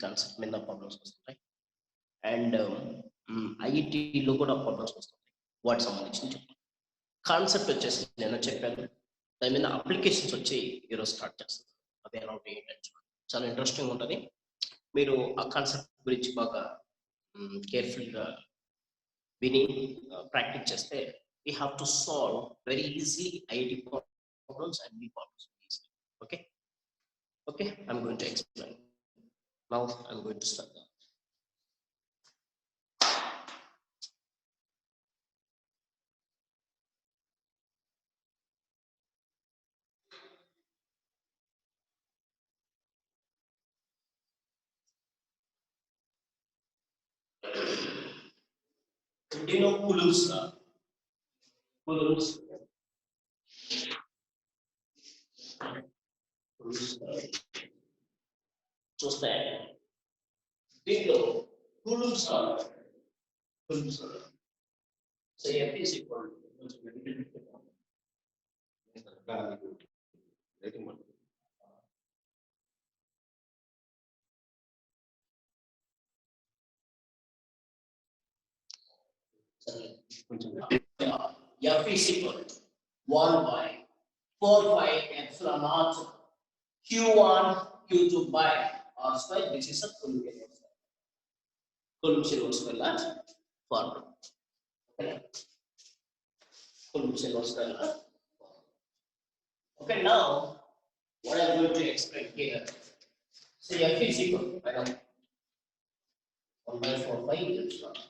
Concept మీద problems వస్తుంటాయి and ఐఐటిలో కూడా ప్రాబ్లమ్స్ వస్తుంటాయి వాటికి సంబంధించి కాన్సెప్ట్ వచ్చేసి నేను చెప్పాను దాని మీద అప్లికేషన్స్ వచ్చి ఈరోజు స్టార్ట్ చేస్తాను అది ఎలా ఉంటాయి ఏంటంటే చాలా ఇంట్రెస్టింగ్ ఉంటుంది మీరు ఆ కాన్సెప్ట్ గురించి బాగా కేర్ఫుల్గా విని ప్రాక్టీస్ చేస్తే we have to solve very easily IIT problems and B problems easily. Okay, I'm going to explain. Now I'm going to start that. Do you know Coulomb's law? Coulomb's చూస్తే దీంట్లో Coulomb's law so F is equal to F is equal to 1 by 4 pi epsilon naught Q1 Q2 by R square, which is a Coulomb's law formula. Coulomb's law. Okay, now what I'm going to explain here. So F is equal to 1 by 4 pi epsilon.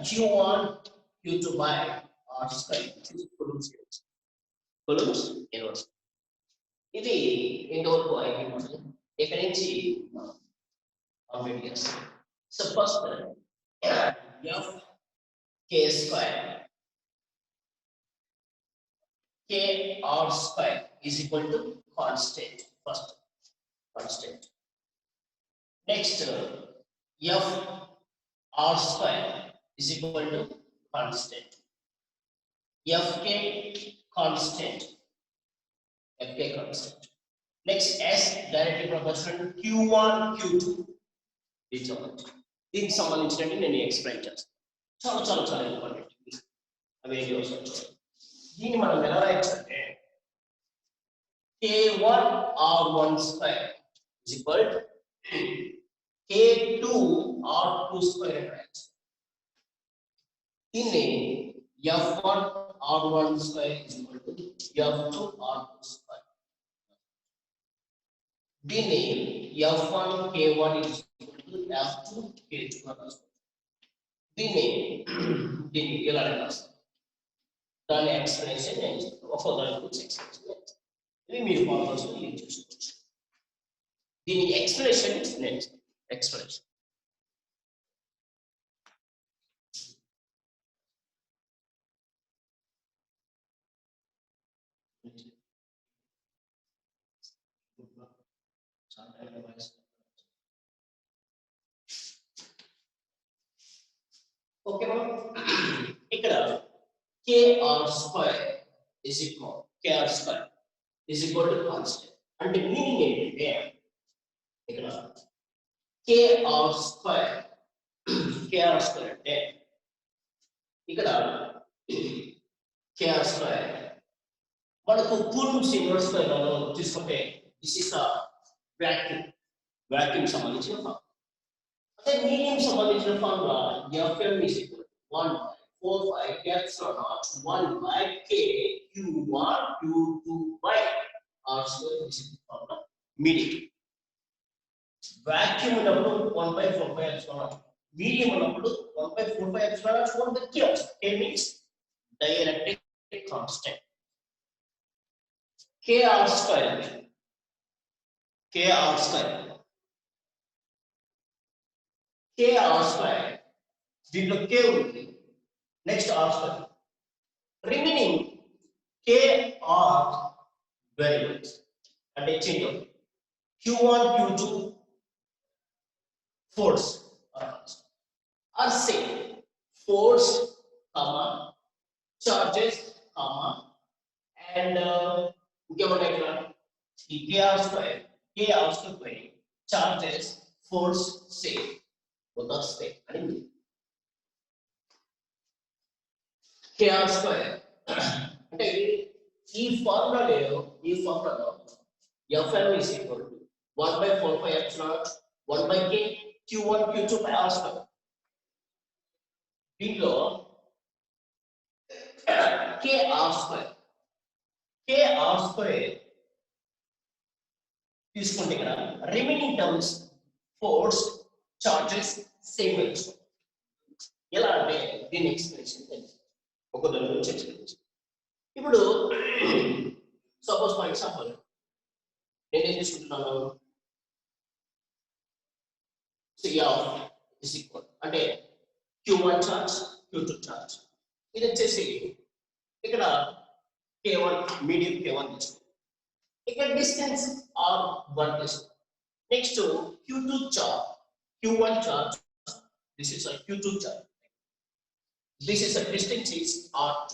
Q1 Q2 by R square, which is Coulomb's inverse. ఇది ఇంతవరకు IT model ఇక్కడి నుంచి complete చేస్తాం so first F K square K R square is equal to constant first constant next F R square is equal to constant F K constant FK constant. Next, S directly proportional to Q1, Q2. దీనికి సంబంధించినట్టు నేను explain చేస్తాను చాలా important అవి దీన్ని మనం ఎలా రాయొచ్చు అంటే K1 R1 square is equal to K2 R2 square రాయొచ్చు దీన్ని F1 R1 square is equal to F2 R2 square. దీన్ని F1 K1 is equal to F2 K2 దీన్ని ఇలా రాస్తాం దాని ఎక్స్ప్లెనేషన్ నేను ఒక్కో దాని గురించి ఎక్స్ప్లెనేషన్ ఇది మీరు ఫార్ములాస్ యూజ్ చేసుకోవచ్చు దీని ఎక్స్ప్లెనేషన్ నేను ఎక్స్ప్లెనేషన్ ఓకే ఇక్కడ KR square is equal KR square is equal to constant అంటే మీనింగ్ ఏంటంటే ఇక్కడ KR square అంటే ఇక్కడ KR square మనకు Coulomb's inverse లో తీసుకుంటే this is a vacuum సంబంధించిన ఫార్ములా అదే మీడియం సంబంధించిన formula Fm is equal to 1 by 4 by epsilon naught 1 by K Q1 Q2 by R square, this is the formula medium. Vacuum ఉన్నప్పుడు 1 by 4 by epsilon naught, medium ఉన్నప్పుడు 1 by 4 by epsilon naught, what the K? K means dielectric constant. KR square KR square దీంట్లో K ఉంది next R square remaining KR variables అంటే change అవుతుంది Q1 Q2 force are same force comma charges comma and ఇంకేమున్నాయి ఇక్కడ ఈ kr square charges force same both are same అని kr square అంటే ఈ ఫార్ములాలో Fm is equal to 1 by 4 pi epsilon 1 by k q1 q2 by r square దీంట్లో kr square తీసుకుంటే ఇక్కడ remaining terms force charges same వేసుకో ఎలా అంటే దీని ఎక్స్ప్లెనేషన్ తెలుసు ఒక దాని గురించి ఎక్స్ప్లెనేషన్ ఇప్పుడు సపోజ్ ఫర్ ఎగ్జాంపుల్ నేను ఏం తీసుకుంటున్నాను is equal అంటే q1 charge q2 charge ఇది వచ్చేసి ఇక్కడ k1 మీడియం k1 తీసుకుంటాం ఇక్కడ డిస్టెన్స్ r1 తీసుకుంటాం next q2 charge q1 charge this is a q2 charge this is a distance is r2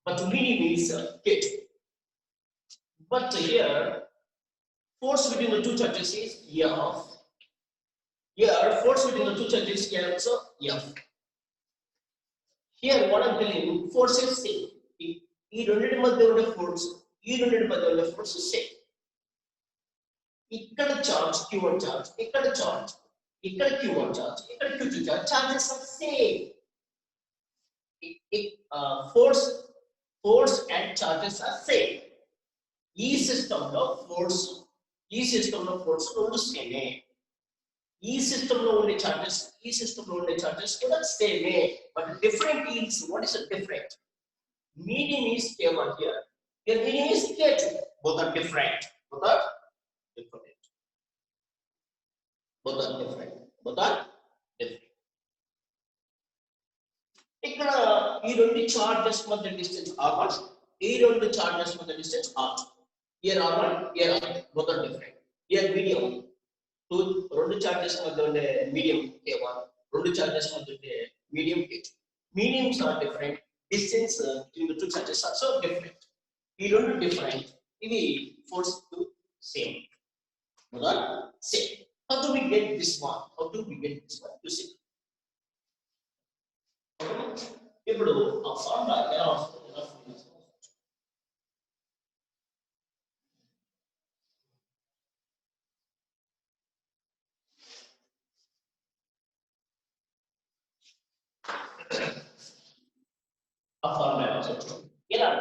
but medium is k2 but here force between the two charges is F. Here force between the two charges is also F. Here what I'm telling you, force is same. ఈ రెండింటి మధ్య ఉండే force same. ఇక్కడ charge q1 charge, ఇక్కడ charge, ఇక్కడ q1 charge, ఇక్కడ q2 charge, charges are same. Force and charges are same. ఈ సిస్టంలో ఫోర్స్ రెండు సేమే. ఈ సిస్టంలో ఉండే చార్జెస్ కూడా సేమే. But different is what is different? Medium is k1 here. Your medium is k2. Both are different. Both are different. ఇక్కడ ఈ రెండు చార్జెస్ మధ్య డిస్టెన్స్ r1, ఈ రెండు చార్జెస్ మధ్య distance r2. Here r1, here r2. Both are different. Here medium రెండు charges మధ్య ఉండే మీడియం k1, రెండు చార్జెస్ మధ్య ఉండే medium k2. Mediums are different. Distance between the two charges are so different. We don't different. Ivi force to same. Both same. How do we get this one? You see. ఇప్పుడు ఆ formula ఎలా వస్తుంది? A formula also. Yeah.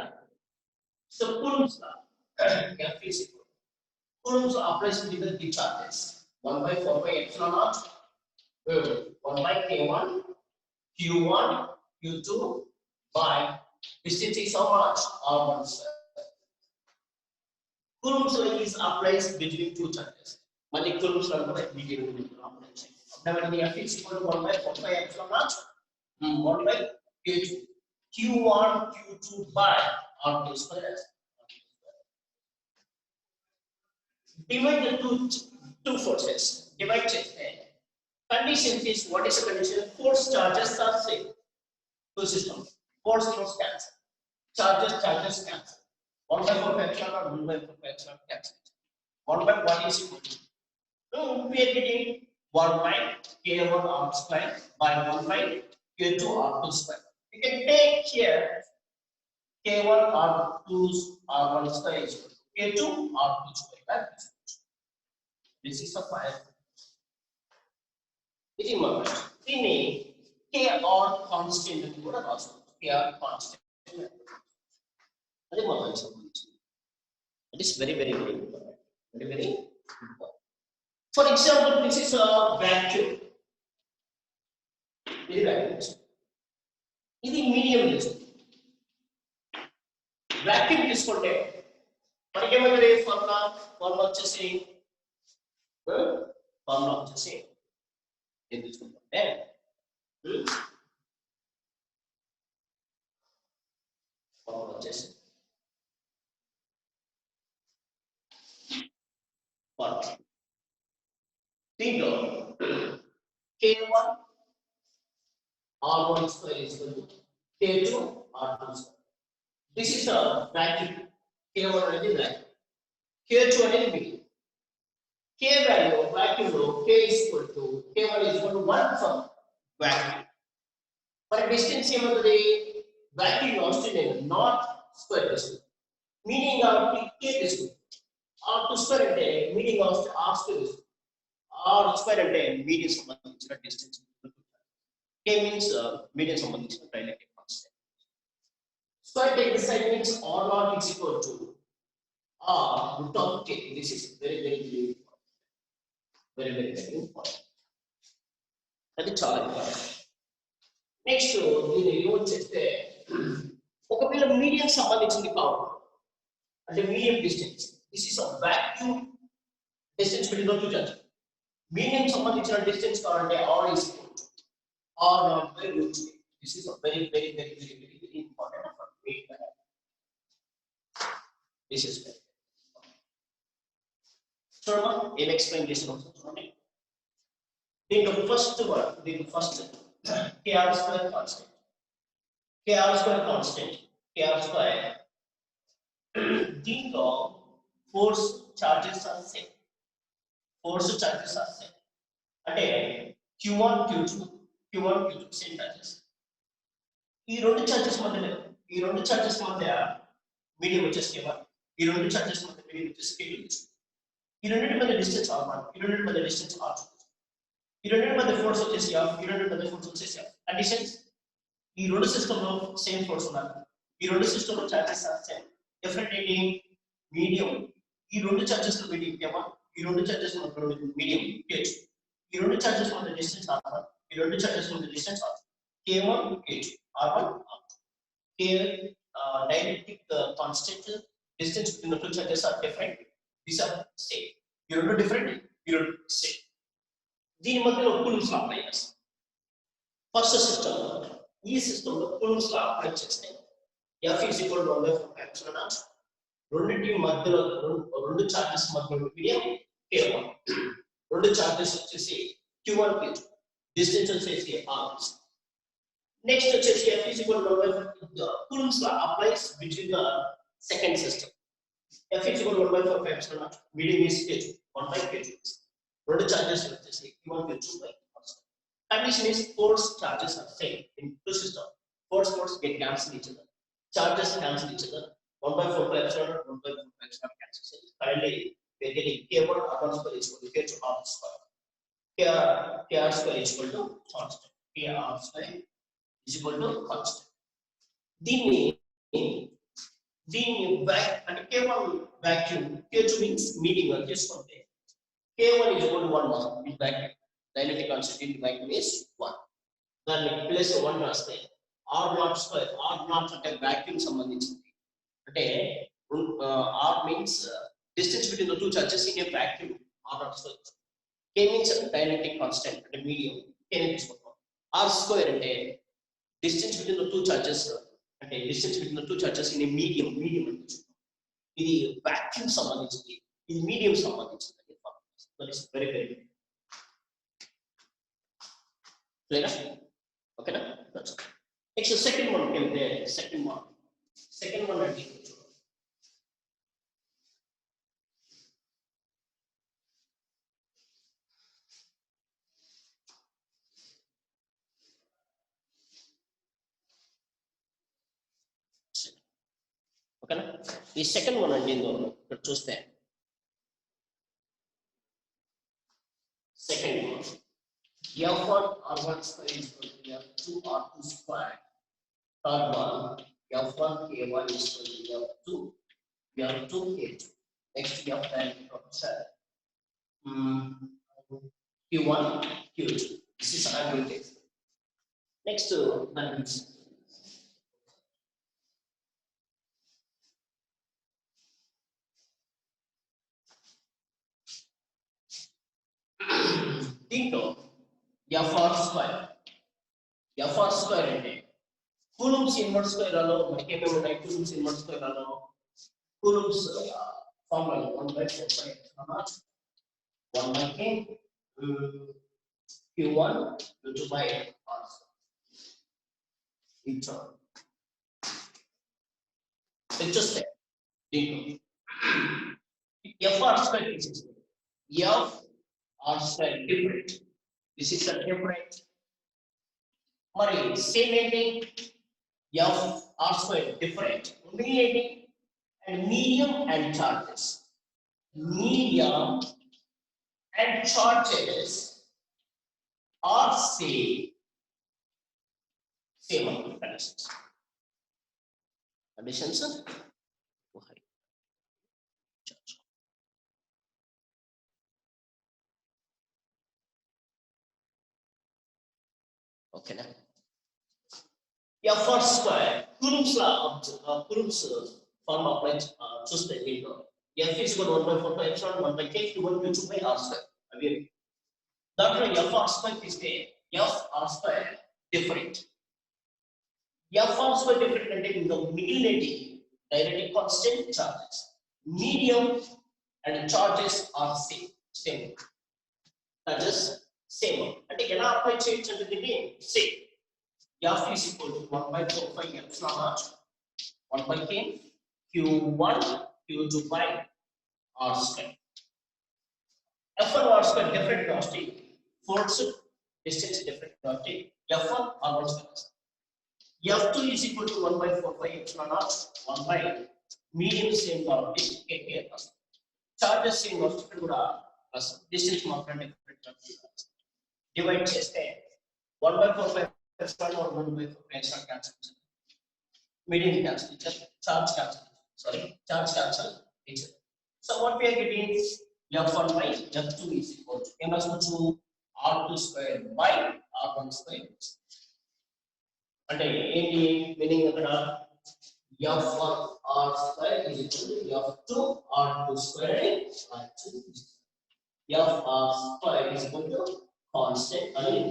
So Coulomb's law. Coulomb's law applies to the charges. 1 by 4 by epsilon naught. 1 by k1, q1, q2 by distance is how much? r1 square. Coulomb's law is applies between two charges. Mali Coulomb's law by medium applies. Now when the F is equal to 1 by 4 by epsilon naught, 1 by k2. q1 q2 by r2 square. Divide the two forces. Divide cheste. Condition is what is the condition? Force charges are same. Two systems. Force cancel. Charges cancel. 1 by 4 epsilon or 1 by 4 epsilon cancel. 1 by 1 is equal to. So we are getting 1 by k1 r square by 1 by k2 r2 square. You can take here k1 r2 r1 square is equal to k2 r2 square. This is a file. This is my ini k or constant అని కూడా రాసుకోవచ్చు. K or constant. అది మనం సంబంధించి. It is very important. Very important. For example, this is a vacuum. ఇది vacuum. ఇది medium తీసుకుంటాం. Vacuum తీసుకుంటే మనకి ఏమైంది? ఫార్ములా వచ్చేసి ఏం తీసుకుంటాం? ఫార్ములా వచ్చేసి దీంట్లో k1 r1 square is equal to k2 r2 square. This is a vacuum. K1 అనేది vacuum. K2 అనేది medium. K value of vacuum లో K is equal to K1 is equal to 1 for vacuum. But distance ఏమవుతుంది? Vacuum lost in not square distance. Meaning of K distance. R2 square అంటే meaning of R square is R square అంటే medium సంబంధించిన distance. K means medium సంబంధించిన dialectic constant. Square take this side means R naught is equal to R root of K. This is very important. Very important. అది చాలా important. Next దీన్ని use చేస్తే ఒకవేళ medium సంబంధించింది కావాలి అంటే medium distance this is a vacuum distance between the two charges. Medium సంబంధించిన distance కావాలంటే R is R naught by root. This is a very important for me. This is very చూడమ్మా ఏం explain చేసిన చూడండి. దీంట్లో first KR square constant. KR square constant. KR square. దీంట్లో force charges are same. Force charges are same. అంటే Q1 Q2 same charges. ఈ రెండు charges మధ్య మీడియం వచ్చేసి K1. ఈ రెండు చార్జెస్ మధ్య మీడియం వచ్చేసి K2. ఈ రెండింటి మధ్య డిస్టెన్స్ R1. ఈ రెండింటి మధ్య డిస్టెన్స్ R2. ఈ రెండింటి మధ్య ఫోర్స్ వచ్చేసి F. ఈ రెండింటి మధ్య ఫోర్స్ వచ్చేసి F. కండిషన్స్ ఈ రెండు సిస్టమ్ లో సేమ్ ఫోర్స్ ఉన్నారు. ఈ రెండు సిస్టమ్ లో చార్జెస్ ఆర్ సేమ్. డిఫరెంట్ ఏంటి? మీడియం. ఈ రెండు చార్జెస్ లో మీడియం K1. ఈ రెండు చార్జెస్ మధ్య మీడియం K2. ఈ రెండు చార్జెస్ మధ్య డిస్టెన్స్ R1. ఈ రెండు చార్జెస్ మధ్య distance R2. K1 K2 R1 R2. Here dielectric constant distance between the two charges are different. These are same. ఈ రెండు different. ఈ రెండు same. దీని మధ్యలో కూలుంబ్స్ లా అప్లై చేస్తాం. ఫస్ట్ సిస్టమ్ ఈ సిస్టమ్ లో కూలుంబ్స్ లా అప్లై చేస్తే F is equal to 1/4 రెండింటి మధ్యలో రెండు చార్జెస్ మధ్యలో మీడియం K1. రెండు చార్జెస్ వచ్చేసి Q1 Q2. డిస్టెన్స్ వచ్చేసి R. నెక్స్ట్ వచ్చేసి F is equal to 1/4 Coulomb's law applies between the second system. F is equal to 1/4 medium is K2. 1/K2. రెండు charges వచ్చేసి Q1 Q2 by constant. Condition is force charges are same in two system. Force get cancel each other. Charges cancel each other. 1/4 cancels. Currently we are getting K1 R1 square is equal to K2 R square. KR square is equal to constant. KR square is equal to constant. దీన్ని అంటే K1 vacuum, K2 means meeting అని చేసుకుంటే K1 is equal to 1 in vacuum. Dielectric constant in vacuum is 1. దాన్ని plus 1 రాస్తే R0 square. R0 అంటే vacuum సంబంధించింది. అంటే R means distance between the two charges in a vacuum. R0 square. K means dielectric constant అంటే medium. K ని తీసుకుంటాం. R square అంటే distance between the two charges అంటే distance between the two charges in a medium అని తీసుకుంటాం. ఇది vacuum సంబంధించింది. ఇది medium సంబంధించింది. That is very clear. Okay, na? That's okay. Next, the second one came there. Second one అంటే ఓకేనా? ఈ సెకండ్ వన్ అంటే ఇక్కడ చూస్తే second one F1 R1 square is equal to F2 R2 square. Third one F1 K1 is equal to F2 K2. Next F1 Q1 Q2. This is angle case. Next that means దీంట్లో FR square అంటే coulombs inverse square లో మనకి ఏమేమి ఉన్నాయి? Coulombs inverse square లో coulombs formula 1/4 K Q1 Q2 by R. Each one. చూస్తే దీంట్లో f r square తీసేస్తే f r square different. This is a different. మరి సేమ్ ఏంటి f r square different. only ఏంటి and medium and charges. Medium and charges are same conditions. Conditions okay na f r square Coulomb's Coulomb's form applies చూస్తే దీంట్లో f is equal to 1 by 4 pi epsilon 1 by k q1 q2 by r square అవి దాంట్లో f r square తీస్తే f r square different. f r square different అంటే ఇంకా మిగిలినది direct constant charges medium and charges are same charges same అంటే ఎలా apply చేయొచ్చు అంటే దీన్ని same f is equal to 1 by 4 pi epsilon naught 1 by k q1 q2 by r square. f1 r square different velocity, force distance different velocity, f1 r1 square. f2 is equal to 1 by 4 pi epsilon naught 1 by medium same velocity k plus. Charges same velocity ఇక్కడ కూడా plus distance మాత్రం different velocity divide చేస్తే 1 by 4 pi epsilon or 1 by 4 pi epsilon cancel. Medium cancel each other, charge cancel each other. So what we are getting is f1 by f2 is equal to m to r2 square by r1 square. అంటే ఏంటి meaning అక్కడ f1 r square is equal to f2 r2 square r2 f r square is equal to constant అని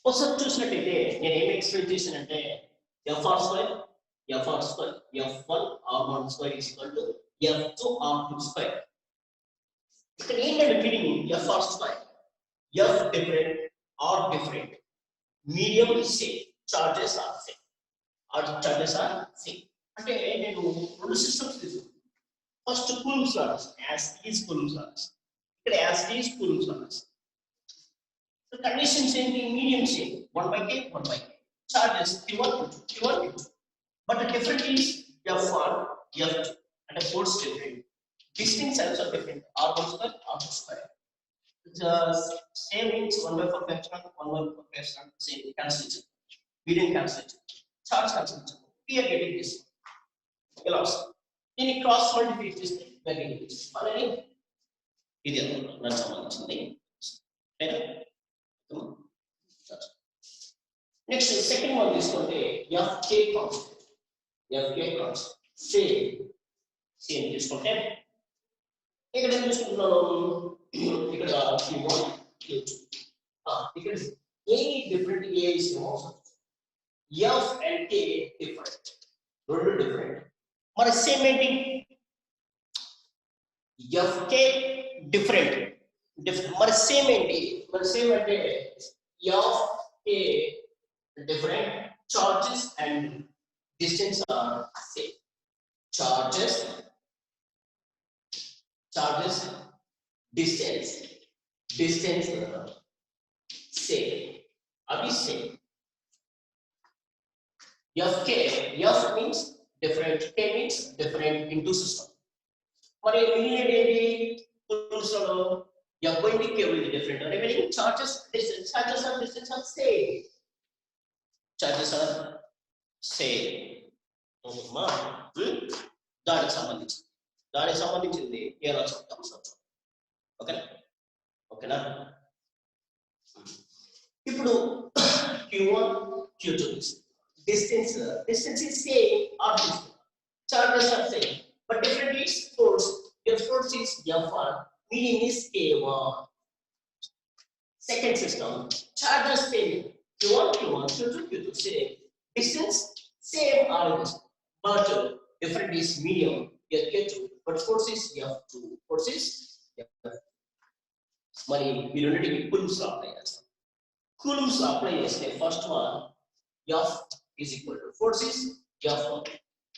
ఒకసారి చూసినట్టయితే నేను ఏమి explain చేశానంటే f1 f1 r1 square is equal to f2 r2 square. ఇక్కడ ఏంటంటే meaning f square f different r different medium is same charges are same అంటే నేను రెండు సిస్టమ్స్ తీసుకున్నాను first Coulomb's laws as is Coulomb's laws ఇక్కడ as is Coulomb's laws conditions ఏంటి medium same 1 by k 1 by k charges q1 q2 but the difference is f1 f2 and the force different distance also different r1 square r2 square the same means 1 by 4 epsilon 1 by 4 epsilon same cancel each other medium cancel each other charge cancel each other we are getting this loss in cross multiply చేస్తే we are getting this అలాగే ఇది నాకు సంబంధించింది ఓకేనా next second one తీసుకుంటే fk constant same తీసుకుంటే ఇక్కడ ఏం తీసుకుంటున్నాను ఇక్కడ q1 q2 ఇక్కడ a different a is small f and k different రెండు different మరి సేమ్ ఏంటి fk different మరి సేమ్ ఏంటి మరి సేమ్ అంటే f a different charges and distance are same charges distance same are same f means different k means different into system మరి ఏంటి కూలంబ్స్లో f going to k will be different or meaning charges distance are same charges are same దానికి సంబంధించింది ఎలా చెప్తాం ఓకేనా ఇప్పుడు q1 q2 distance is same or distance charges are same but different is force your force is f1 medium is k1 second system charges same q1 q2 q2 same distance same or distance but different is medium your k2 but force is f2 force is f2 మరి ఈ రెండింటికి coulombs లా apply చేస్తాం coulombs లా apply చేస్తే first one f is equal to force is F1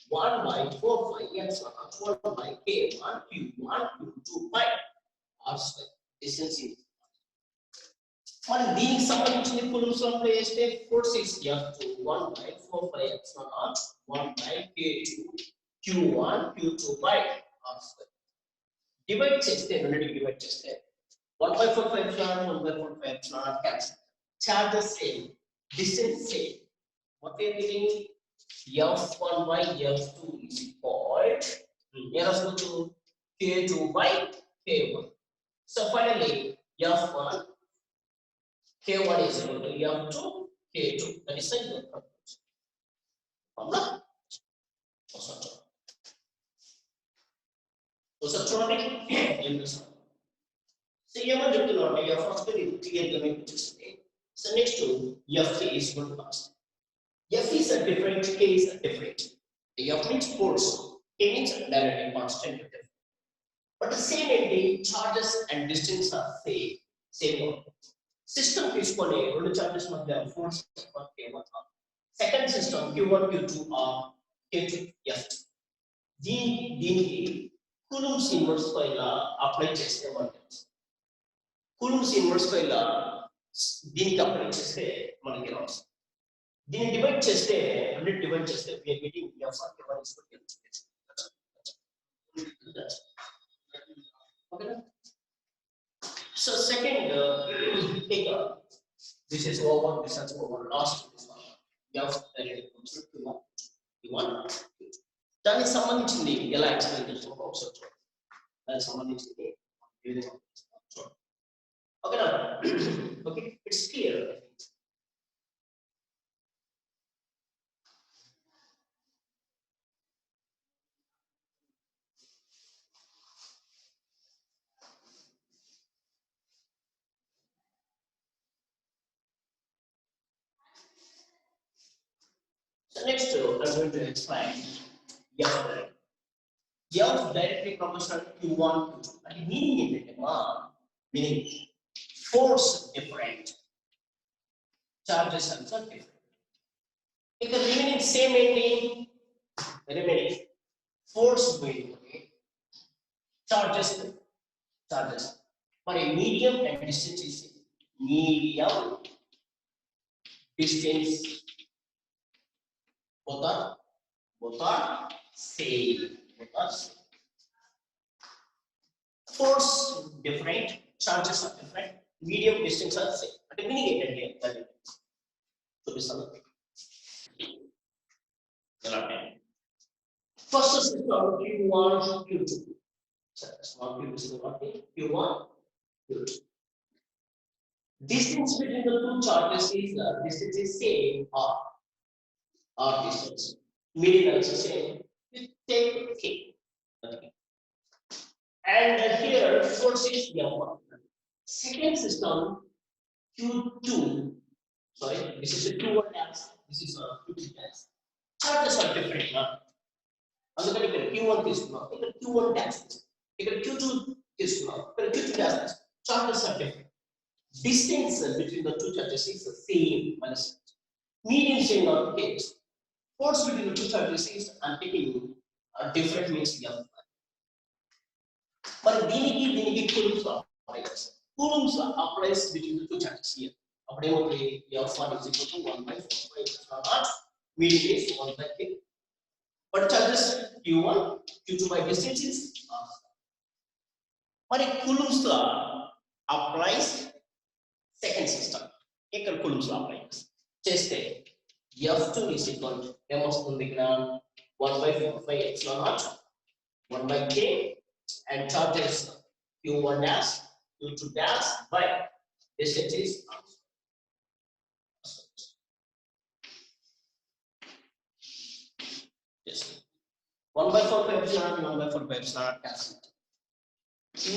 1 by 4 pi epsilon naught 1 by K1 Q1 Q2 pi R square. Distance is మనం దీనికి సంబంధించిన coulombs లా apply చేస్తే force is F2 1 by 4 pi epsilon naught 1 by K2 Q1 Q2 by R square. Divide చేస్తే రెండింటికి divide చేస్తే 1 by 4 pi epsilon naught 1 by 4 pi epsilon naught cancel. Charges same, distance same. What we are getting F1 by F2 is equal to K2 by K1. So finally F1 K1 is equal to F2 K2. That is the conclusion. అవునా ఒకసారి చూడండి ఏం చేస్తాం so ఏమని చెప్తున్నాడు F first ఇది clear గా మీకు వచ్చేసింది so next F is equal to last F is a different, K is a different. F means force, K means directly constant. But the same entity, charges and distance are same one. System తీసుకొని రెండు charges మధ్య force K1 second system Q1 Q2 are K2 F దీనికి coulombs inverse తో ఇలా apply చేస్తే మనకి coulombs inverse తో ఇలా దీనికి అప్లై చేస్తే మనకి ఎలా వస్తుంది దీన్ని డివైడ్ చేస్తే అన్ని డివైడ్ చేస్తే we are getting F1 K1 is equal to okay so second take this is over this is over last this one F directly comes to Q1 దానికి సంబంధించింది ఎలా ఎక్స్ప్లెయిన్ చేస్తామో ఒకసారి చూడండి దానికి సంబంధించింది ఈ విధంగా చూడండి ఓకేనా okay it's clear So next, I'm going to explain F direct. F directly proportional to Q1, Q2. And meaning in the meaning force different, charges also different. If the remaining same ending, remaining force will charges. For a medium and distance is medium distance. Both are same. Force different, charges are different, medium distance are same. At the meaning that so this is first system Q1 Q2. Small q is Q1 Q2. Distance between the two charges is distance is same or distance. Medium also same. Take K. Okay. And here force is F1. Second system Q2. Sorry, this is a Q1 dash. This is a Q2 dash. Charges are different. అందుకని ఇక్కడ Q1 తీసుకున్నాం ఇక్కడ Q1 dash ఇక్కడ Q2 తీసుకున్నాం ఇక్కడ Q2 dash. Charges are different. Distance between the two charges is the same. Medium same or case. Force between the two charges is I'm taking different means F1. But దీనికి coulombs applies between the two charges here. అప్పుడేమవుతుంది F1 is equal to 1 by 4 by epsilon naught medium is 1 by K. But charges Q1 Q2 by distance is మరి coulombs law applies second system. ఇక్కడ coulombs law apply చేస్తే F2 is equal to ఏమొస్తుంది ఇక్కడ 1 by 4 by epsilon naught 1 by K and charges Q1 dash Q2 dash by distance is yes 1 by 4 by epsilon 1 by 4 by epsilon cancel.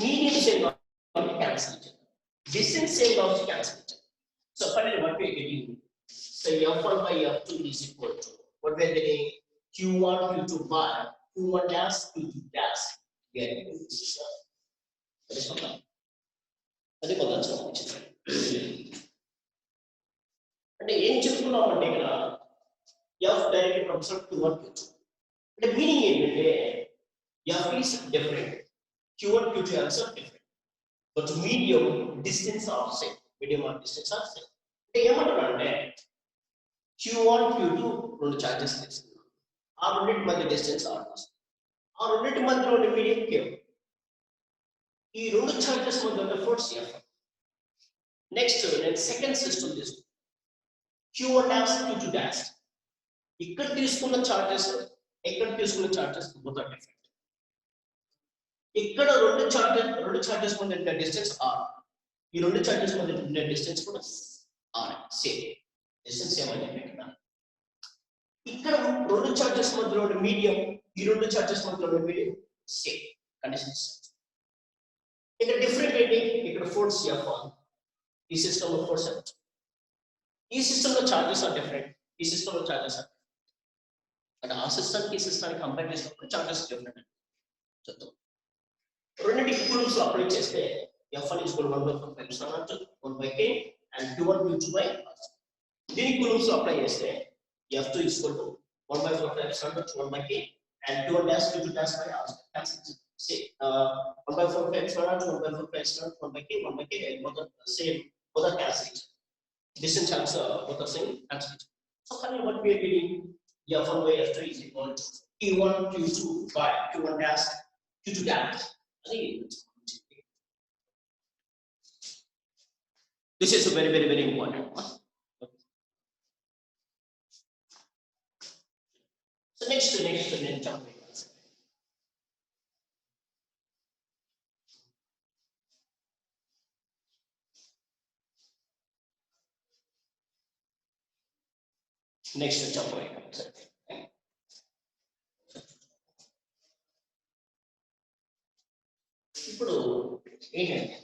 Medium same of cancel. Distance same of cancel. So finally what we are getting? So F1 by F2 is equal to what we are getting Q1 Q2 by Q1 dash Q2 dash. అది పొందొచ్చు అంటే ఏం చెప్తున్నాం అంటే ఇక్కడ F directly proportional to Q1 Q2. The meaning ఏంటంటే F is different, Q1 Q2 also different, but medium distance are same. Medium or distance are same. అంటే ఏమంటారంటే Q1 Q2 రెండు చార్జెస్ తీసుకున్నాం, ఆ రెండింటి మధ్య డిస్టెన్స్ R తీసుకున్నాం, ఆ రెండింటి మధ్యలో ఉండే మీడియం Q. ఈ రెండు చార్జెస్ మధ్య ఉండే ఫోర్స్ F. నెక్స్ట్ నేను సెకండ్ సిస్టమ్ తీసుకున్నాను, Q1 డాష్ Q2 డాష్. ఇక్కడ తీసుకున్న చార్జెస్ ఇక్కడ తీసుకున్న చార్జెస్ బోత్ ఆర్ డిఫరెంట్. ఇక్కడ రెండు చార్జెస్ మధ్య ఉండే డిస్టెన్స్ R, ఈ రెండు చార్జెస్ మధ్య ఉండే డిస్టెన్స్ కూడా R సేమ్ డిస్టెన్స్ సేమ్ అని చెప్పాను. ఇక్కడ రెండు చార్జెస్ మధ్యలో ఉండే మీడియం, ఈ రెండు చార్జెస్ మధ్యలో ఉండే మీడియం సేమ్ కండిషన్స్. ఇక్కడ డిఫరెంట్ ఏంటి, ఇక్కడ ఫోర్స్ F, ఈ సిస్టమ్ లో ఫోర్స్ F. ఈ సిస్టమ్ లో చార్జెస్ ఆర్ డిఫరెంట్, ఈ సిస్టమ్ లో చార్జెస్ ఆర్ అంటే ఆ సిస్టమ్ కి సిస్టమ్ కంపేర్ చేసినప్పుడు చార్జెస్ డిఫరెంట్ చెప్తాం. రెండింటికి కూలమ్స్ లో అప్లై చేస్తే F1 is equal to 1/4 and Q1 Q2 by R. దీనికి కూలమ్స్ లో అప్లై చేస్తే F2 is equal to 1/4 and Q1 dash Q2 dash by R. Say 1/4 1/4 both are same, both are cancelled. Distance also both are same, cancelled. So finally what we are getting, F1 by F2 is equal to Q1 Q2 by Q1 dash Q2 dash. This is a very important one. So next jump. Next jump. ఇప్పుడు ఏంటంటే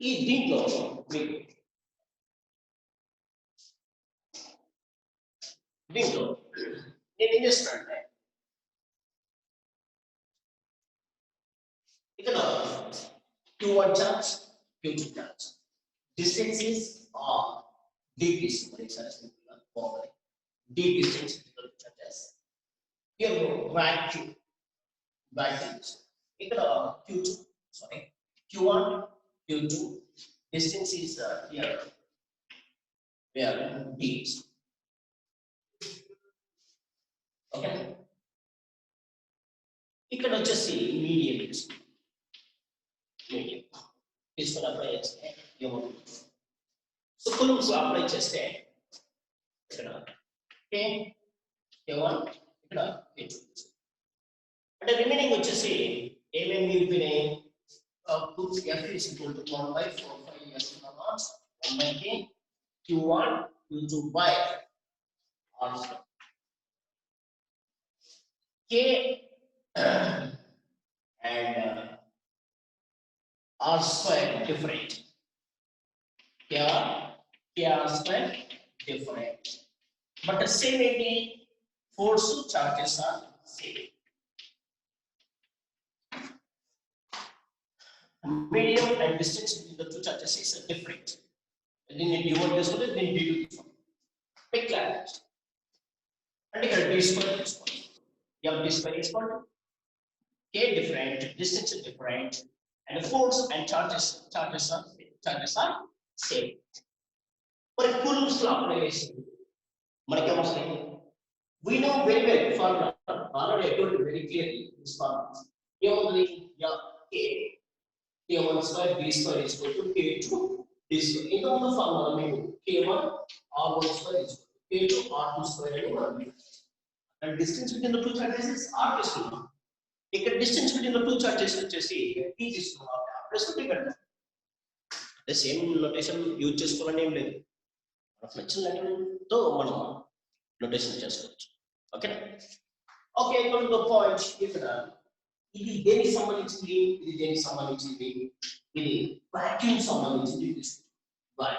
ఈ దీంట్లో మీకు దీంట్లో నేను ఏం చేస్తున్నానంటే ఇక్కడ Q1 charge, Q2 charge, distances are deep distance, deep distance charges. Here vacuum ఇక్కడ Q2 sorry Q1 Q2 distance is here where D is. Okay, ఇక్కడ వచ్చేసి మీడియం తీసుకుని అప్లై చేస్తే ఏమవుతుంది, సో కూలమ్స్ అప్లై చేస్తే ఇక్కడ K1 ఇక్కడ K2 అంటే రిమైనింగ్ వచ్చేసి ఏమేమి మిగిలిపోయినాయి, F is equal to 1/4 1/K Q1 Q2 by R square. K and R square different. K square different. But the same force charges are same. Medium and distance between the two charges is different. Then D1 తీసుకుంటే then D2 తీసుకోండి. Make clarity. అంటే ఇక్కడ D square తీసుకోండి. D square is equal to K different, distance is different, and the force and charges are same. For a Coulomb's law application, we know very well formula. Already I told you very clearly this formula. K1 square B square is equal to K2 D square. In the formula, K1 R1 square is equal to K2 R2 square. And distance between the two charges is R is equal. ఇక్కడ distance between the two charges వచ్చేసి T తీసుకున్నాం, plus T పెట్టాలి. అంటే same notation use చేసుకోవాలని ఏం లేదు, మనకు నచ్చిన లెటర్తో మనం నొటేషన్ చేసుకోవచ్చు. Okay okay come to the point. ఇక్కడ ఇది దేనికి సంబంధించింది, ఇది దేనికి సంబంధించింది, ఇది వాక్యూమ్ సంబంధించింది తీసుకుంటాం,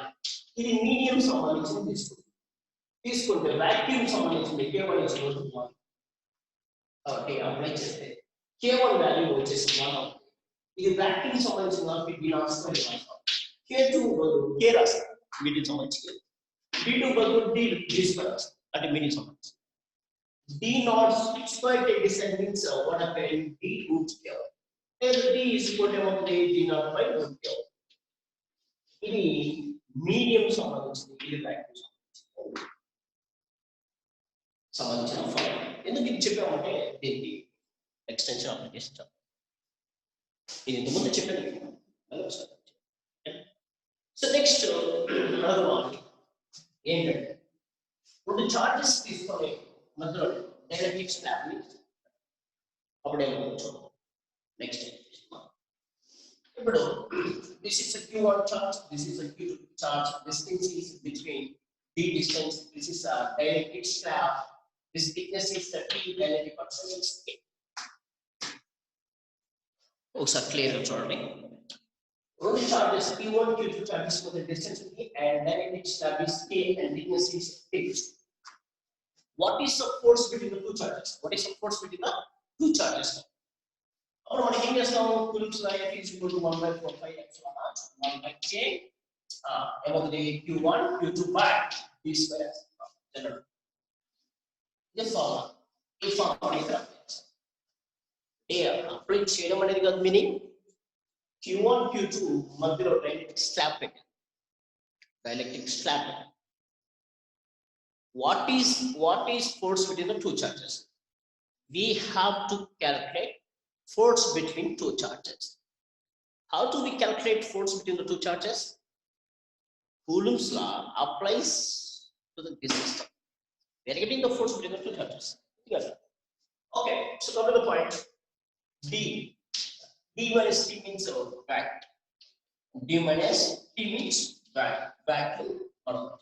ఇది మీడియం సంబంధించింది తీసుకుంటే వాక్యూమ్ సంబంధించింది K1 is equal to 1. కాబట్టి అప్లై చేస్తే K1 వాల్యూ వచ్చేసి 1. ఇది వాక్యూమ్ సంబంధించిన B0 స్క్వేర్ K2 K రాస్తాం వీటికి సంబంధించి D2 బదులు D స్క్వేర్ అంటే మీనింగ్ సంబంధించి D naught square take descending what happened D root here. Then D is equal to D naught by root here. ఇది మీడియం సంబంధించింది ఇది ప్రాక్టీస్ సంబంధించిన ఫార్మ్ ఎందుకు ఇది చెప్పామంటే దీనికి ఎక్స్టెన్షన్ అప్లికేషన్ ఇది ఇంత ముందు చెప్పాను సో నెక్స్ట్ ఏంటంటే రెండు చార్జెస్ తీసుకొని మధ్యలో డైనమిక్ స్లాబ్ ని అప్పుడేమో చూద్దాం నెక్స్ట్ ఇప్పుడు this is a q1 charge, this is a q2 charge, distance is between d distance, this is a dielectric slab, this thickness is 30 dielectric percent. ఒకసారి clear గా చూడండి రెండు చార్జెస్ q1 q2 చార్జెస్ మధ్య distance ఉంది and dielectric slab is k and thickness is fixed. What is the force between the two charges? What is the force between the two charges? Or what is the Coulomb's law is equal to 1 by 4 pi epsilon naught 1 by k above the q1 q2 by d square. This formula is here. Apply చేయడం అనేది కాదు meaning q1 q2 మధ్యలో dielectric slab. What is force between the two charges? We have to calculate force between two charges. How do we calculate force between the two charges? Coulomb's law applies to this system. We are getting the force between the two charges. Yes. Okay, so come to the point. D minus T means back. D minus T means back to normal.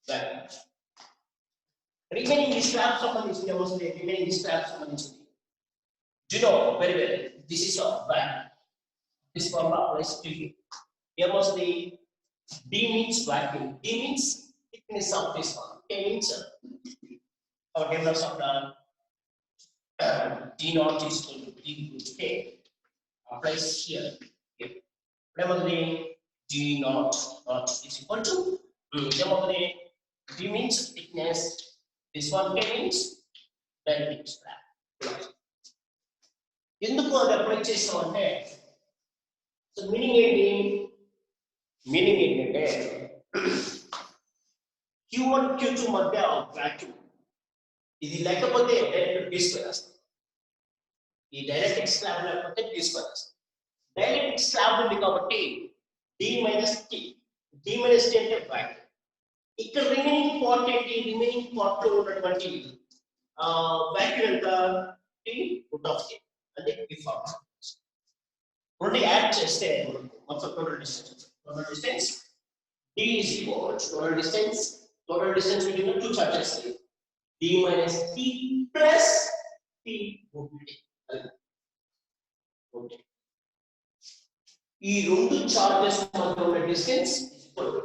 Back. Remaining the slabs of remaining slabs of do you know very well this is a back. This formula applies to you. Here was the D means vacuum. D means thickness of this one. K means our difference of the D naught is equal to D root K applies here. Okay. Remember the D naught is equal to remember the D means thickness. This one K means dielectric slab. ఎందుకు అది apply చేసామంటే so meaning ఏంటంటే q1 q2 మధ్య vacuum ఇది లేకపోతే direct తీసుకొస్తాం ఈ direct slab లేకపోతే తీసుకొస్తాం డైరెక్ట్ స్లాబ్ ఉంది కాబట్టి d మైనస్ t అంటే వాక్యూమ్ ఇక్కడ రిమైనింగ్ పార్ట్ ఏంటి రిమైనింగ్ పార్ట్ లో ఉన్నటువంటి వాక్యూమ్ ఎంత t రూట్ ఆఫ్ k అంటే ఈ ఫార్ములా రెండు యాడ్ చేస్తే మొత్తం total distance d is equal to total distance between the two charges d minus t plus t root k. ఈ రెండు చార్జెస్ మధ్య ఉన్న distance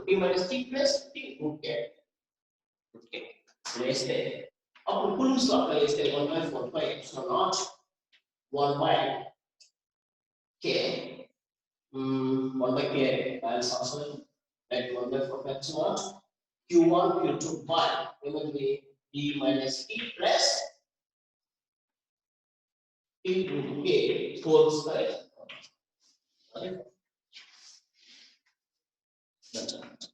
d minus t plus t root k. వేస్తే అప్పుడు కూలంబ్స్ లా apply చేస్తే 1 by 4 pi epsilon naught 1 by k 1 by k balance also at 1 by 4 pi epsilon naught q1 q2 by remember d minus t plus t root k whole square. Okay. That's it.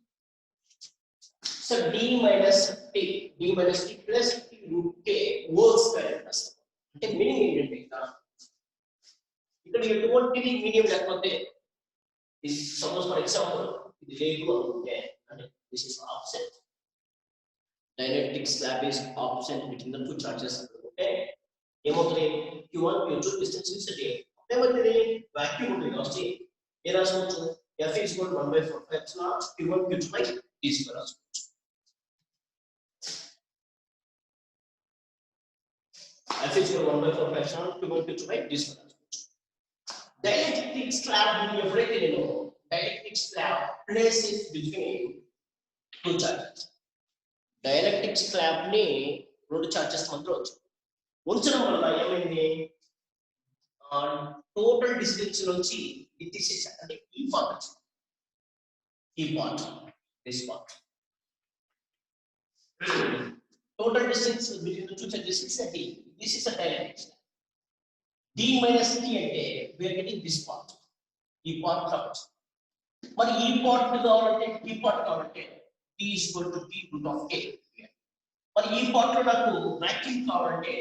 So d minus t plus t root k whole square అంటే meaning ఏంటంటే ఇక్కడ ఎటువంటిది medium లేకపోతే suppose for example ఇది లేదు అనుకుంటే అంటే this is offset dielectric slab is offset between the two charges అంటే ఏమవుతుంది q1 q2 distance is day ఏమవుతుంది వాక్యూమ్ ఉంటుంది కాబట్టి ఏ రాసుకోవచ్చు f is equal to 1 by 4 pi epsilon naught q1 q2 by d square రాసుకోవచ్చు f is equal to 1 by 4 pi epsilon naught q1 q2 by d square. Dielectric slab will everything you know. Dielectric slab places between two charges. Dielectric slab ni రెండు charges మధ్యలో ఉంచడం వల్ల ఏమైంది total distance నుంచి ఇది తీసేసారు అంటే ఈ part this part Total distance between the two charges is a d. This is a dielectric slab. D minus T ante we are getting this part. E part comes. But E part kavalante T part kavalante D is equal to T root of K. But E part lo naku vacuum kavalante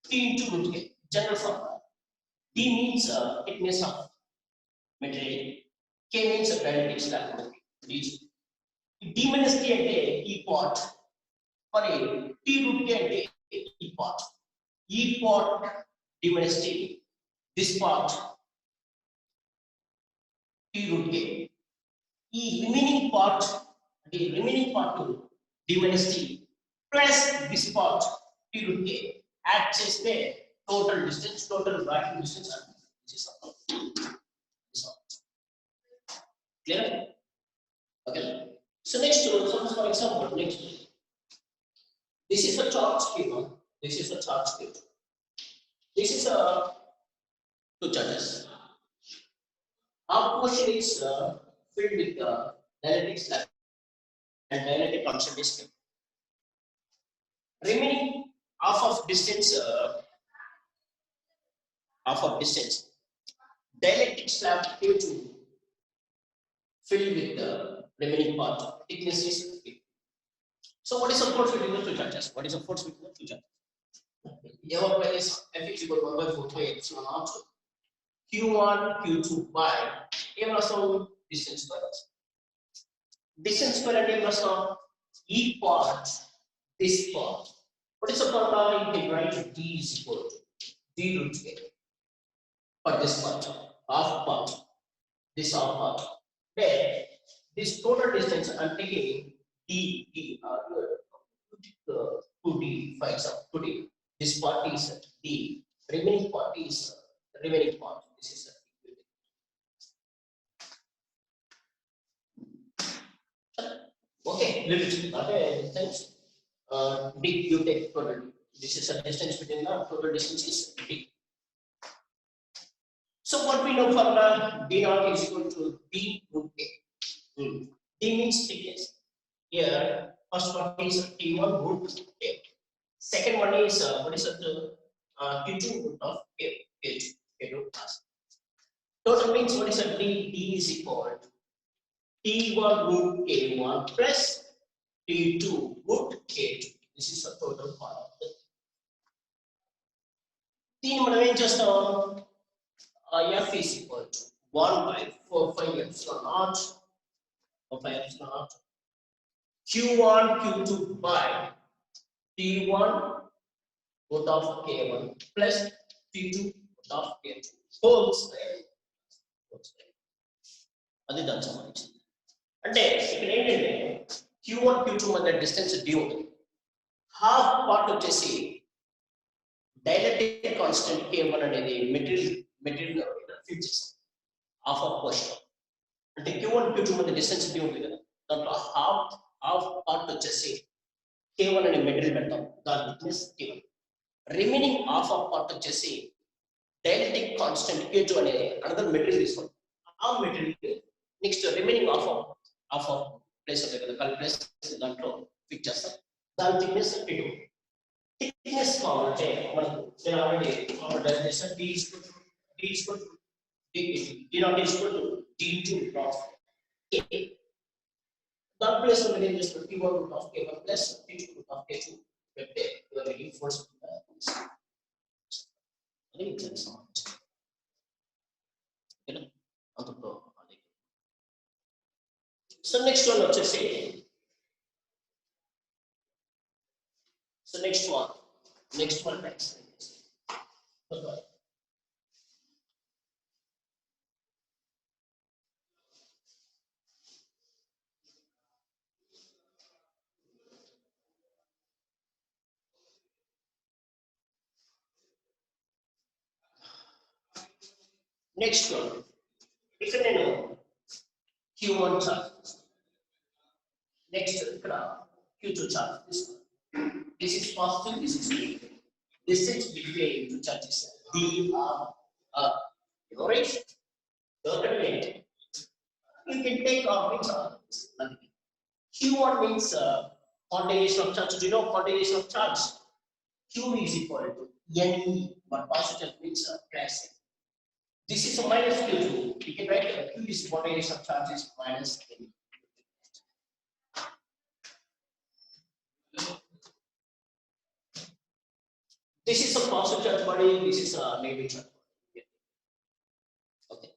T into root K. General formula. D means thickness of material. K means a dielectric slab. D minus T ante E part. Sorry, T root K ante E part. E part D minus T. This part T root K. The remaining part to D minus T plus this part T root K acts as the total distance, total vacuum distance. This is clear? Okay. So next, for example, next, this is a charge given. This is a charge given. This is a two charges. Our portion is filled with dielectric slab and dielectric constant is kept. Remaining half of distance, dielectric slab Q2 filled with the remaining part. Thickness is P. So what is the force between the two charges? What is the force between the two charges? Our value is F is equal to 1 by 4 pi epsilon naught Q1 Q2 by M plus distance square. Distance square and M plus E part, this part. What is the formula? You can write D is equal to D root K. For this part, half part, this half part. Then this total distance I'm taking D 2D, for example, 2D. This part is D. Remaining part is remaining part. This is okay. Distance. D you take total. This is a distance between the total distance is D. So what we know formula D naught is equal to D root K. D means thickness. Here, first one is T1 root K. Second one is what is it? T2 root of K. K root plus. Total means what is it? D is equal to T1 root K1 plus T2 root K2. This is the total part of the. T just F is equal to 1 by 4 pi epsilon naught. 4 pi epsilon naught. Q1 Q2 by T1 root of K1 plus T2 root of K2 whole square. అది దానికి సంబంధించింది. అంటే ఇక్కడ ఏంటంటే Q1 Q2 మధ్య distance D ఉంది. Half part వచ్చేసి dielectric constant K1 అనేది మెటీరియల్ ఫిట్ చేస్తాం. Half of portion. అంటే Q1 Q2 మధ్య డిస్టెన్స్ D ఉంది కదా. దాంట్లో హాఫ్ పార్ట్ వచ్చేసి K1 అనే మెటీరియల్ పెడతాం. దాని thickness K1. Remaining half of part వచ్చేసి డైఎలెక్ట్రిక్ కాన్స్టెంట్ K2 అనే అనదర్ మెటీరియల్ తీసుకుంటాం. ఆ material next remaining half of place ఉంటాయి కదా కల్ ప్లేస్ దాంట్లో ఫిక్స్ చేస్తాం. దాని థిక్నెస్ T2. థిక్నెస్ కావాలంటే మనకు నేను ఆల్రెడీ డైరెక్ట్ చేస్తాను. D not is equal to D2 root of K. That place will again just T1 root of K1 plus T2 root of K2. You are getting force. So next one, let's just say. So next one next. Okay. Next one, if I know Q1 charge, next Q2 charge. This is positive, this is negative. Distance between two charges D are right. You can take orbits on Q1 means Conjugation of charge. Do you know conjugation of charge? Q is equal to Ne, but positive means plus. This is a minus Q2. We can write Q is conjugation of charge is minus N. This is a positive charge body. This is a negative charge body. Okay.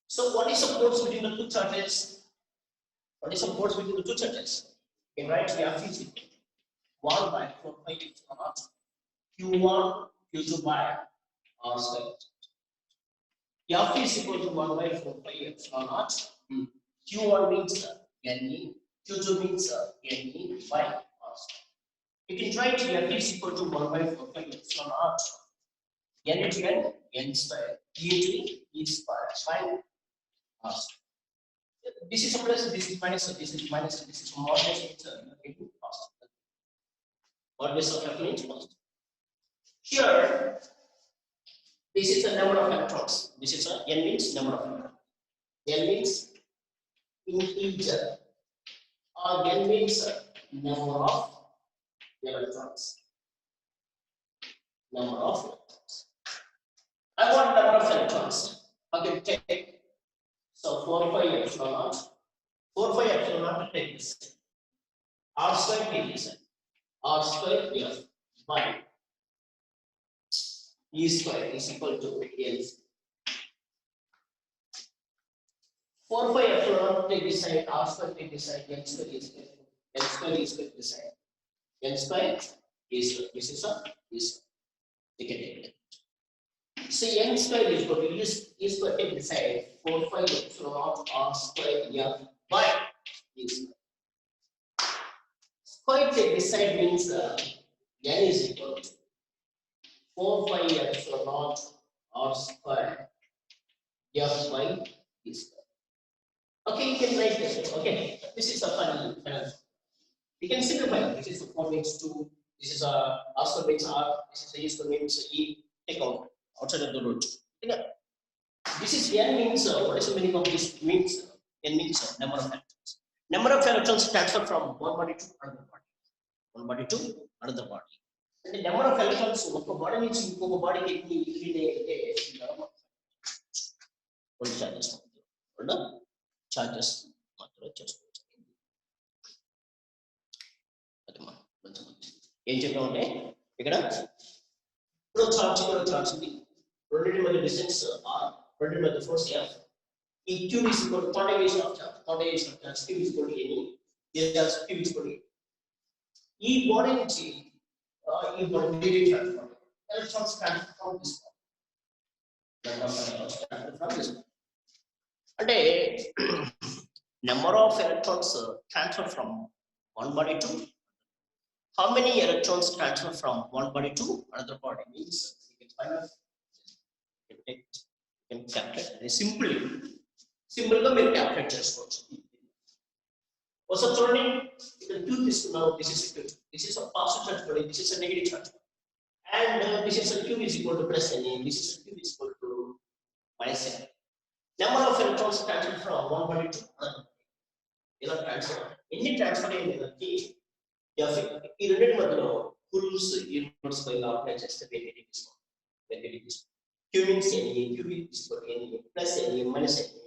So what is the force between the two charges? What is the force between the two charges? You can write the F is equal to 1 by 4 pi epsilon naught Q1 Q2 by R square. F is equal to 1 by 4 pi epsilon naught. Q1 means Ne, Q2 means Ne by R square. You can write F is equal to 1 by 4 pi epsilon naught. N into N, N square. E into E square by R square. This is a plus, this is minus, this is minus, this is modulus means into positive. Modulus of F means positive. Here, this is the number of electrons. This is a N means number of electrons. N means integer. Or N means number of electrons. Number of electrons. I want number of electrons. Okay, take. So 4 pi epsilon naught. 4 pi epsilon naught take this. R square take this. R square F by E square is equal to L. 4 pi epsilon naught take this side, R square take this side, L square is equal to L square is equal to this side. L square is this is a is we can take it. So N square is equal to E square take this side, 4 pi epsilon naught R square F by E square. Square take this side means N is equal to 4 pi epsilon naught R square F by E square. Okay, you can write this. Okay, this is a funny. You can simplify. This is 4 means 2. This is a R square means R. This is a E square means E. Take out outside of the root. Okay. This is N means what is the meaning of this? Means N means number of electrons. Number of electrons transfer from one body to another body. One body to another body. And the number of electrons one body means one body one charges. Charges మాత్రమే చేసుకోవచ్చు. ఏం చెప్పామంటే ఇక్కడ ఇప్పుడు charge ఉంది, రెండింటి మధ్య distance R, రెండింటి మధ్య ఫోర్స్ ఎఫ్. ఈ Q is equal to conjugation of charge Q is equal to N E, Q is equal to ఈ బాడీ నుంచి ఈ body negative charge electrons transfer from this body. అంటే number of electrons transfer from one body to how many electrons transfer from one body to another body means you can find out, you can calculate very simple గా మీరు calculate చేసుకోవచ్చు. ఒకసారి చూడండి, ఇక్కడ Q తీసుకున్నాం, this is a positive charge body, this is a negative charge body, and this is a Q is equal to plus Na, this is a Q is equal to minus Na. Number of electrons transfer from one body to another body. ఇలా transfer ఎన్ని transfer అయ్యేది ఈ రెండింటి మధ్యలో ఫుల్స్ universe పై apply చేస్తే negative తీసుకోండి. క్యూ మీన్స్ ఎన్ని, క్యూ తీసుకోండి ఎన్ని, ప్లస్ ఎన్ని, మైనస్ ఎన్ని,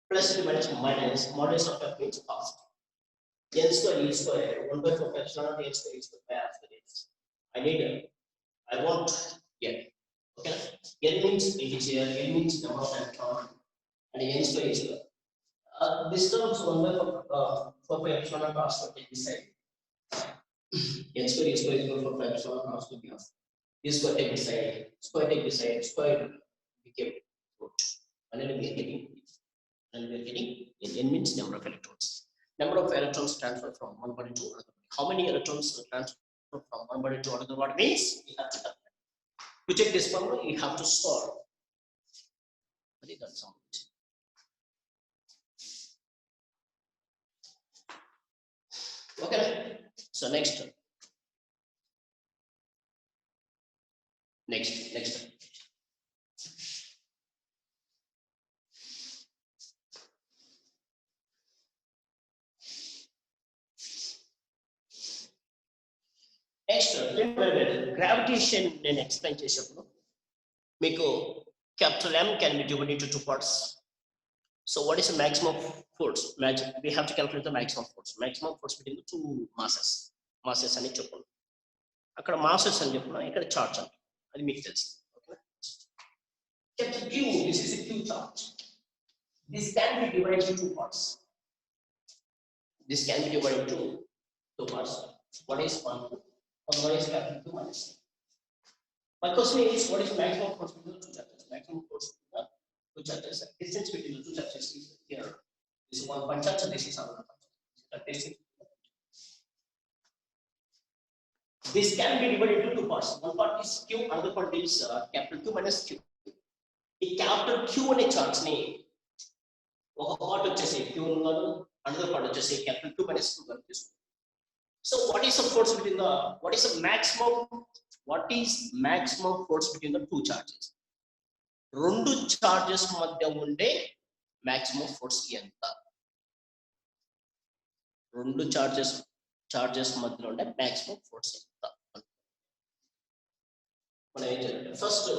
plus minus minus, modulus of F means positive. N square E square 1 by 4 epsilon naught N square E square by R square. I want n. Okay, n means integer, n means number of electrons, and n square is this terms 1 by 4 pi epsilon naught r square take this side. N square is equal to 4 pi epsilon naught r square be off. This square take this side, square take this side, square became root. And then we are getting n means number of electrons. Number of electrons transfer from one body to another body. How many electrons transfer from one body to another body means we have to calculate. To check this formula, you have to solve. I think that's something. Okay, so next. Next gravitation నేను explain చేసేప్పుడు మీకు capital M can be divided into two parts. So what is the maximum force? We have to calculate the maximum force. Maximum force between the two masses. Masses అని చెప్పాను. అక్కడ masses అని చెప్పిన ఇక్కడ charge అని. అది మీకు తెలుసు. Capital Q, this is a Q charge. This can be divided into two parts. This can be divided into two parts. What is one? And what is capital Q minus? My question is, what is the maximum force between the two charges? Maximum force between the two charges. Distance between the two charges is here. This is one point charge, and this is another point. This can be divided into two parts. One part is Q, another part is capital Q minus Q. The capital Q అనే charge ni ఒక part వచ్చేసి Q ఉన్నాడు, another part వచ్చేసి capital Q minus Q గా తీసుకుంటాం. So what is the force between the what is maximum force between the two charges? రెండు charges మధ్య ఉండే maximum force ఎంత? రెండు చార్జెస్ మధ్యలో ఉండే maximum force ఎంత? మనం ఏం చేయాలి? First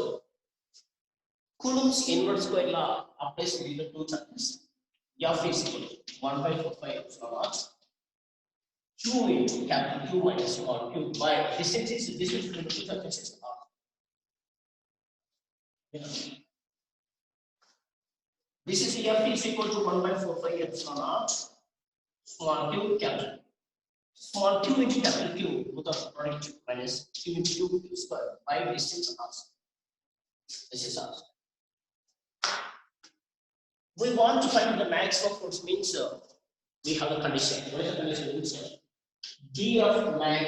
Coulomb's inverse square law applies between the two charges. F is equal to 1/4 epsilon naught Q into capital Q minus small q by distance between the two charges is R. This is F is equal to 1/4 epsilon naught small q capital small q into capital Q with the product minus q into q square by distance R. This is R. We want to find the maximum force means we have a condition. What is the condition? Means d of max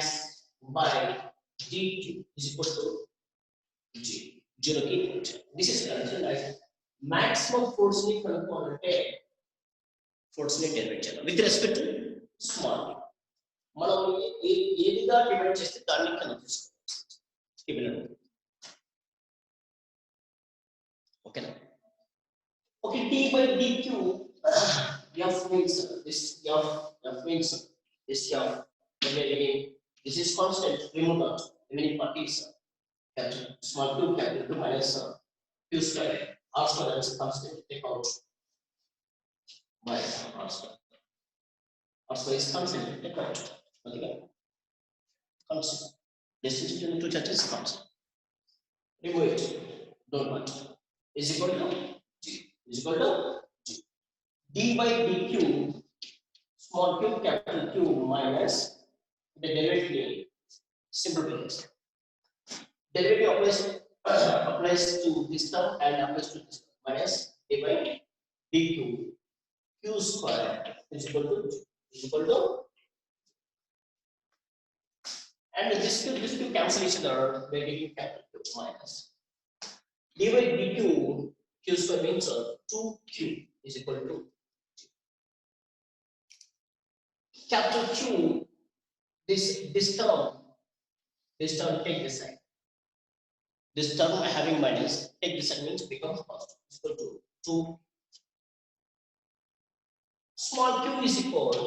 by dq is equal to g. 0 ki this is condition like maximum force ni కనుక్కోవాలంటే force ni derivate చేయాలి with respect to small. మనం ఏదిగా divide చేస్తే దాన్ని కనుక్కోవాలి ఇవ్వలేదు. ఓకేనా? Okay, d by dq, f means this f means this f. Again, this is constant. Remove the remaining part is capital small q capital Q minus q square. R square is constant. Take out by R square. R square is constant. Take out. Okay. Constant. Distance between the two charges is constant. Remove it. Don't want. Is equal to g. Is equal to g. D by dq small q capital Q minus the derivative simple things. Derivative applies to this term and applies to this term minus d by dq q square is equal to and this two cancel each other by getting capital Q minus d by dq q square means 2q is equal to capital Q. This term take this side. This term having minus take this side means becomes positive is equal to 2 small q is equal to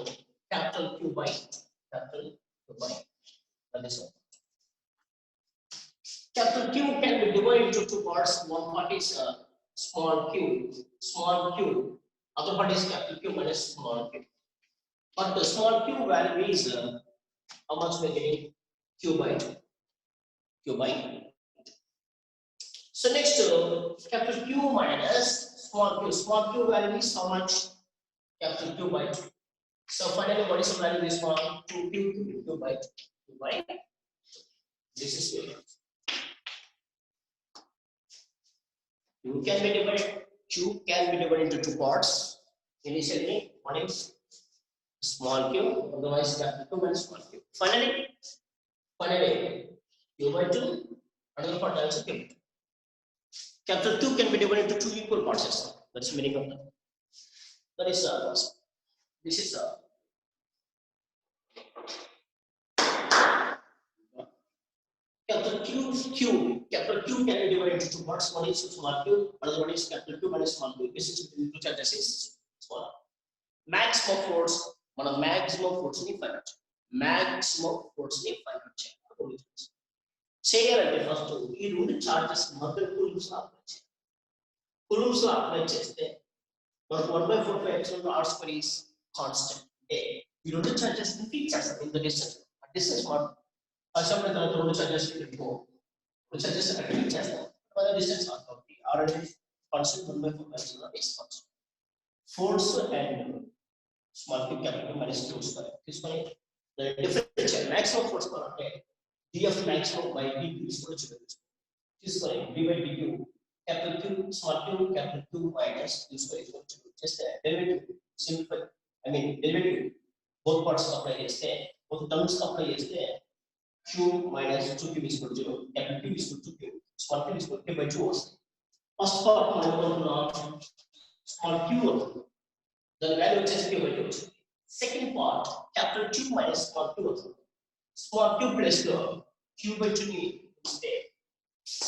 capital Q by that is all. Capital Q can be divided into two parts. One part is small q, other part is capital Q minus small q. But the small q value is how much we are getting? Q by 2. So next capital Q minus small q value is how much? Capital Q by 2. So finally what is the value of this one? 2q by 2. This is here. Q can be divided into two parts. Initially one is small q, otherwise capital Q minus small q. Finally q by 2, another part also q. Capital Q can be divided into two equal parts. That's the meaning of that. That is this is capital Q can be divided into two parts. One is small q, another one is capital Q minus small q. This is between two charges is small. Maximum force ni find out. చేయాలంటే first ఈ రెండు charges మధ్య coulombs లో apply చేస్తే మనకు 1/4 are square is constant. అంటే ఈ రెండు చార్జెస్ ని ఫిక్స్ చేస్తాం ఇన్ ద డిస్టెన్స్. డిస్టెన్స్ మాట అసలు తర్వాత రెండు చార్జెస్ పెట్టుకో రెండు చార్జెస్ అక్కడ ఫిక్స్ చేస్తాం. మన డిస్టెన్స్ కాబట్టి already constant 1/4 is constant. Force and small cube capital minus cube square తీసుకొని డిఫరెన్షియల్ మాక్సిమం ఫోర్స్ అంటే df maximum by dt తీసుకొని తీసుకొని d by dt capital Q small q capital Q minus q square just derivative simplify I mean derivative both parts apply చేస్తే both terms apply చేస్తే q minus 2q is equal to 0 capital Q is equal to q small q is equal to by 2 వస్తుంది. First part మనం అనుకుంటున్నాం small q దాని value వచ్చేసి q by 2 వచ్చింది. Second part capital Q minus small q వస్తుంది. small q plus లో q by 2 ని ఇస్తే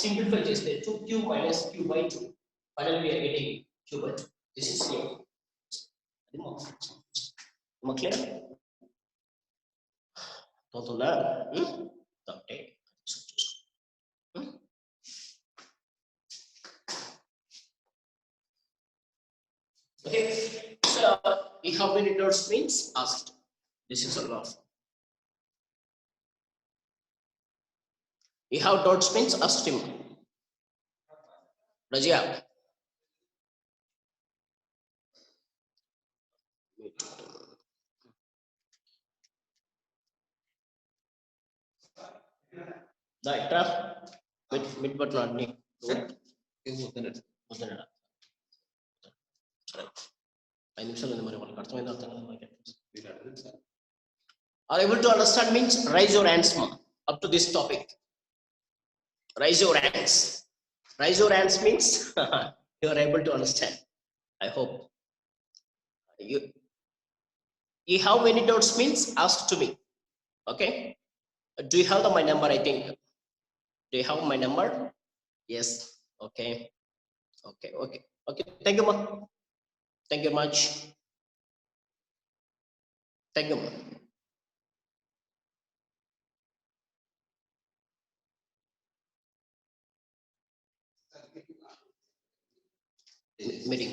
simplify చేస్తే 2q minus q by 2 finally we are getting q by 2. This is clear. అది మా క్లియర్ అవుతుందా? Okay okay so how many dots means asked. This is a law. You have dots means asked him. Rajia. Right, mid but not me. Are able to understand means raise your hands up to this topic. Raise your hands. Raise your hands means you are able to understand. I hope. You have many doubts means ask to me. Okay. Do you have my number? I think. Do you have my number? Yes. Okay. Okay. Okay. Okay. Thank you, ma. Thank you much. Thank you, ma. Meeting.